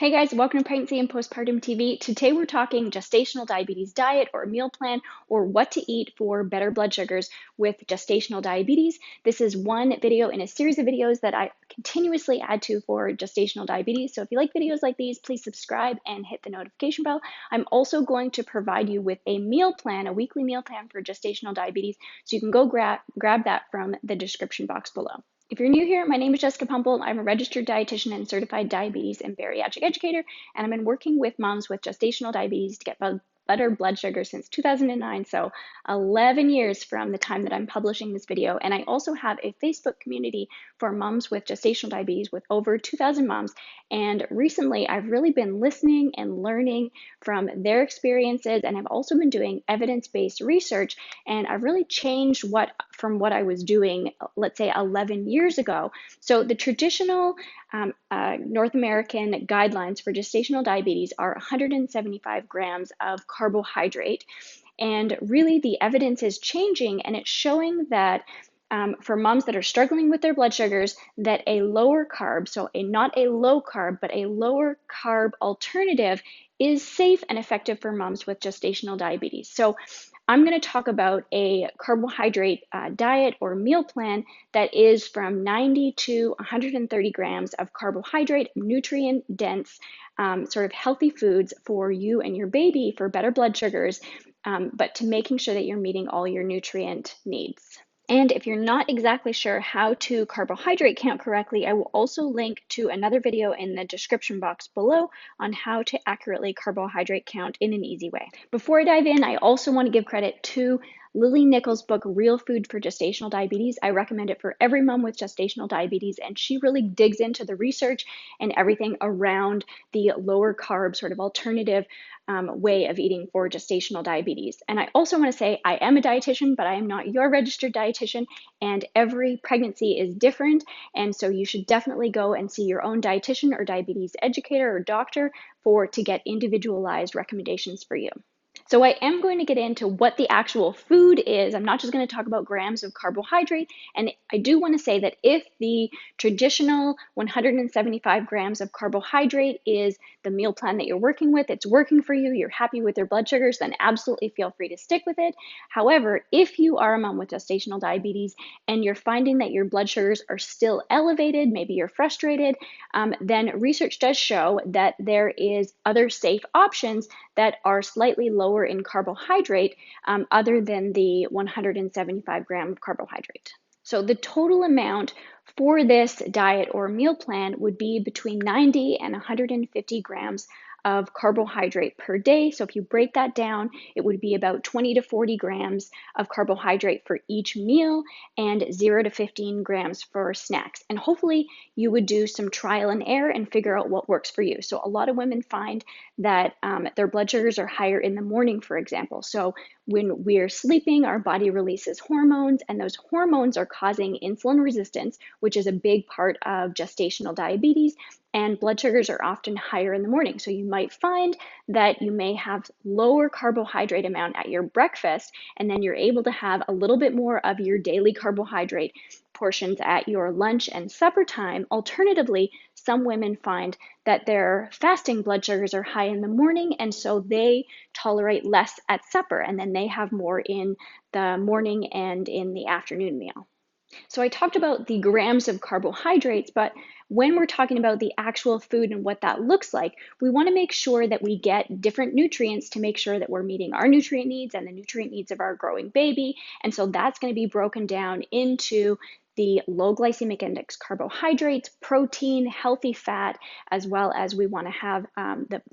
Hey guys, welcome to Pregnancy and Postpartum TV. Today we're talking gestational diabetes diet or meal plan or what to eat for better blood sugars with gestational diabetes. This is one video in a series of videos that I continuously add to for gestational diabetes. So if you like videos like these, please subscribe and hit the notification bell. I'm also going to provide you with a meal plan, a weekly meal plan for gestational diabetes. So you can go grab that from the description box below. If you're new here, my name is Jessica Pumple. I'm a registered dietitian and certified diabetes and bariatric educator, and I've been working with moms with gestational diabetes to get better blood sugar since 2009, so 11 years from the time that I'm publishing this video. And I also have a Facebook community for moms with gestational diabetes with over 2,000 moms. And recently, I've really been listening and learning from their experiences, and I've also been doing evidence-based research, and I've really changed from what I was doing, let's say 11 years ago. So the traditional North American guidelines for gestational diabetes are 175 grams of carbohydrate. And really the evidence is changing, and it's showing that for moms that are struggling with their blood sugars, that a lower carb, so not a low carb, but a lower carb alternative is safe and effective for moms with gestational diabetes. So I'm going to talk about a carbohydrate diet or meal plan that is from 90 to 130 grams of carbohydrate, nutrient-dense, sort of healthy foods for you and your baby for better blood sugars, but to making sure that you're meeting all your nutrient needs. And if you're not exactly sure how to carbohydrate count correctly, I will also link to another video in the description box below on how to accurately carbohydrate count in an easy way. Before I dive in, I also want to give credit to Lily Nichols' book, Real Food for Gestational Diabetes. I recommend it for every mom with gestational diabetes, and she really digs into the research and everything around the lower carb sort of alternative way of eating for gestational diabetes. And I also want to say I am a dietitian, but I am not your registered dietitian, and every pregnancy is different. And so you should definitely go and see your own dietitian or diabetes educator or doctor to get individualized recommendations for you. So I am going to get into what the actual food is. I'm not just going to talk about grams of carbohydrate. And I do want to say that if the traditional 175 grams of carbohydrate is the meal plan that you're working with, it's working for you, you're happy with your blood sugars, then absolutely feel free to stick with it. However, if you are a mom with gestational diabetes and you're finding that your blood sugars are still elevated, maybe you're frustrated, then research does show that there is other safe options that are slightly lower in carbohydrate other than the 175 gram of carbohydrate. So the total amount for this diet or meal plan would be between 90 and 150 grams of carbohydrate per day. So if you break that down, it would be about 20 to 40 grams of carbohydrate for each meal and 0 to 15 grams for snacks. And hopefully you would do some trial and error and figure out what works for you. So a lot of women find that their blood sugars are higher in the morning, for example. So when we're sleeping, our body releases hormones, and those hormones are causing insulin resistance, which is a big part of gestational diabetes, and blood sugars are often higher in the morning. So you might find that you may have lower carbohydrate amount at your breakfast, and then you're able to have a little bit more of your daily carbohydrate portions at your lunch and supper time. Alternatively, some women find that their fasting blood sugars are high in the morning, and so they tolerate less at supper, and then they have more in the morning and in the afternoon meal. So I talked about the grams of carbohydrates, but when we're talking about the actual food and what that looks like, we want to make sure that we get different nutrients to make sure that we're meeting our nutrient needs and the nutrient needs of our growing baby. And so that's going to be broken down into the low glycemic index carbohydrates, protein, healthy fat, as well as we want to have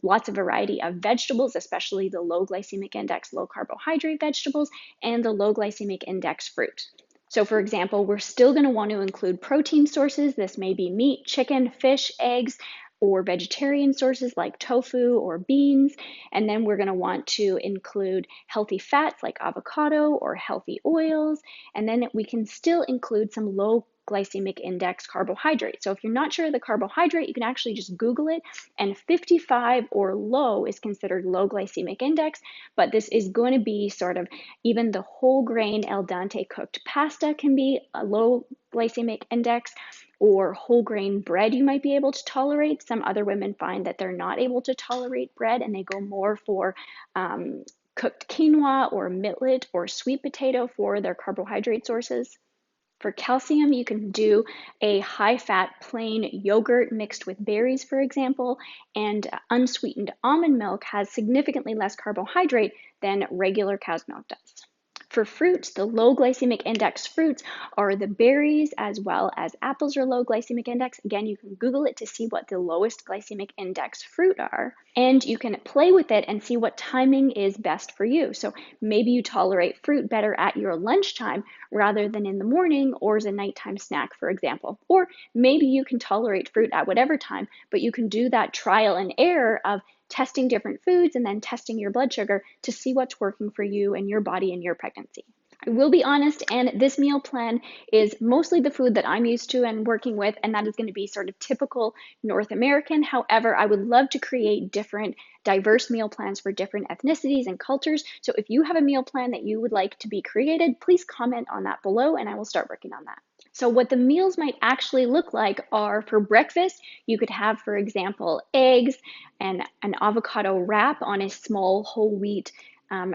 lots of variety of vegetables, especially the low glycemic index, low carbohydrate vegetables, and the low glycemic index fruit. So for example, we're still going to want to include protein sources. This may be meat, chicken, fish, eggs, or vegetarian sources like tofu or beans. And then we're going to want to include healthy fats like avocado or healthy oils. And then we can still include some low glycemic index carbohydrate. So if you're not sure of the carbohydrate, you can actually just Google it, and 55 or low is considered low glycemic index, but this is going to be sort of, even the whole grain al dente cooked pasta can be a low glycemic index, or whole grain bread you might be able to tolerate. Some other women find that they're not able to tolerate bread and they go more for cooked quinoa or millet or sweet potato for their carbohydrate sources. For calcium, you can do a high-fat plain yogurt mixed with berries, for example, and unsweetened almond milk has significantly less carbohydrate than regular cow's milk does. For fruits, the low glycemic index fruits are the berries as well as apples are low glycemic index. Again, you can Google it to see what the lowest glycemic index fruit are, and you can play with it and see what timing is best for you. So maybe you tolerate fruit better at your lunchtime rather than in the morning or as a nighttime snack, for example. Or maybe you can tolerate fruit at whatever time, but you can do that trial and error of testing different foods and then testing your blood sugar to see what's working for you and your body and your pregnancy. I will be honest, and this meal plan is mostly the food that I'm used to and working with, and that is going to be sort of typical North American. However, I would love to create different diverse meal plans for different ethnicities and cultures. So if you have a meal plan that you would like to be created, please comment on that below and I will start working on that. So what the meals might actually look like are for breakfast, you could have, for example, eggs and an avocado wrap on a small whole wheat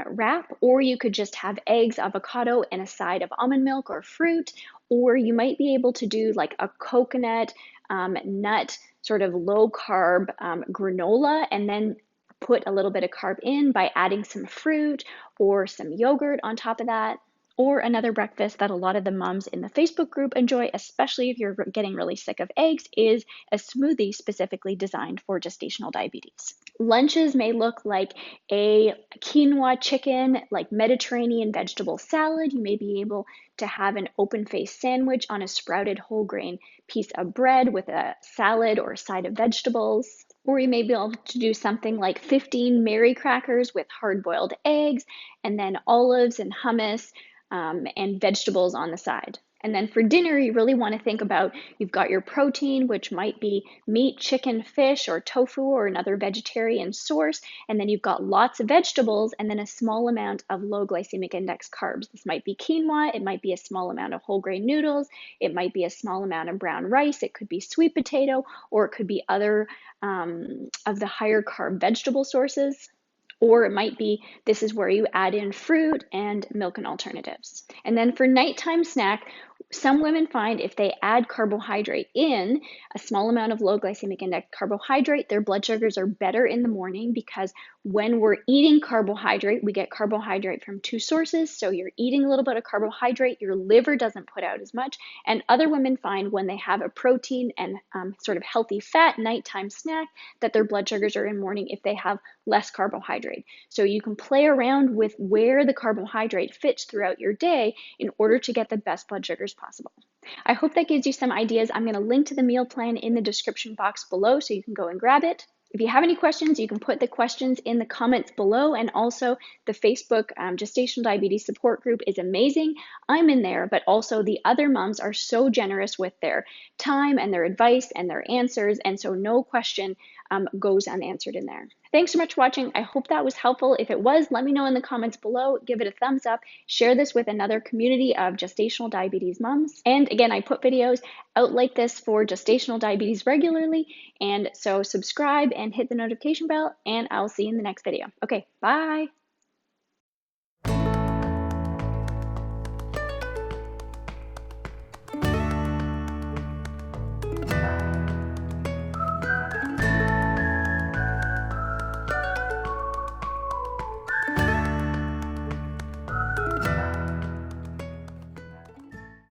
wrap, or you could just have eggs, avocado, and a side of almond milk or fruit, or you might be able to do like a coconut nut sort of low carb granola and then put a little bit of carb in by adding some fruit or some yogurt on top of that. Or another breakfast that a lot of the moms in the Facebook group enjoy, especially if you're getting really sick of eggs, is a smoothie specifically designed for gestational diabetes. Lunches may look like a quinoa chicken, like Mediterranean vegetable salad. You may be able to have an open-faced sandwich on a sprouted whole grain piece of bread with a salad or a side of vegetables. Or you may be able to do something like 15 Mary crackers with hard-boiled eggs, and then olives and hummus, and vegetables on the side. And then for dinner, you really want to think about, you've got your protein, which might be meat, chicken, fish, or tofu, or another vegetarian source. And then you've got lots of vegetables, and then a small amount of low glycemic index carbs. This might be quinoa, it might be a small amount of whole grain noodles, it might be a small amount of brown rice, it could be sweet potato, or it could be other of the higher carb vegetable sources. Or it might be, this is where you add in fruit and milk and alternatives. And then for nighttime snack, some women find if they add carbohydrate in, a small amount of low glycemic index carbohydrate, their blood sugars are better in the morning because when we're eating carbohydrate, we get carbohydrate from two sources. So you're eating a little bit of carbohydrate, your liver doesn't put out as much. And other women find when they have a protein and sort of healthy fat nighttime snack that their blood sugars are in morning if they have less carbohydrate. So you can play around with where the carbohydrate fits throughout your day in order to get the best blood sugars possible. I hope that gives you some ideas. I'm going to link to the meal plan in the description box below so you can go and grab it. If you have any questions, you can put the questions in the comments below, and also the Facebook Gestational Diabetes Support Group is amazing. I'm in there, but also the other moms are so generous with their time and their advice and their answers, and so no question goes unanswered in there. Thanks so much for watching. I hope that was helpful. If it was, let me know in the comments below. Give it a thumbs up. Share this with another community of gestational diabetes moms. And again, I put videos out like this for gestational diabetes regularly. And so subscribe and hit the notification bell, and I'll see you in the next video. Okay, bye.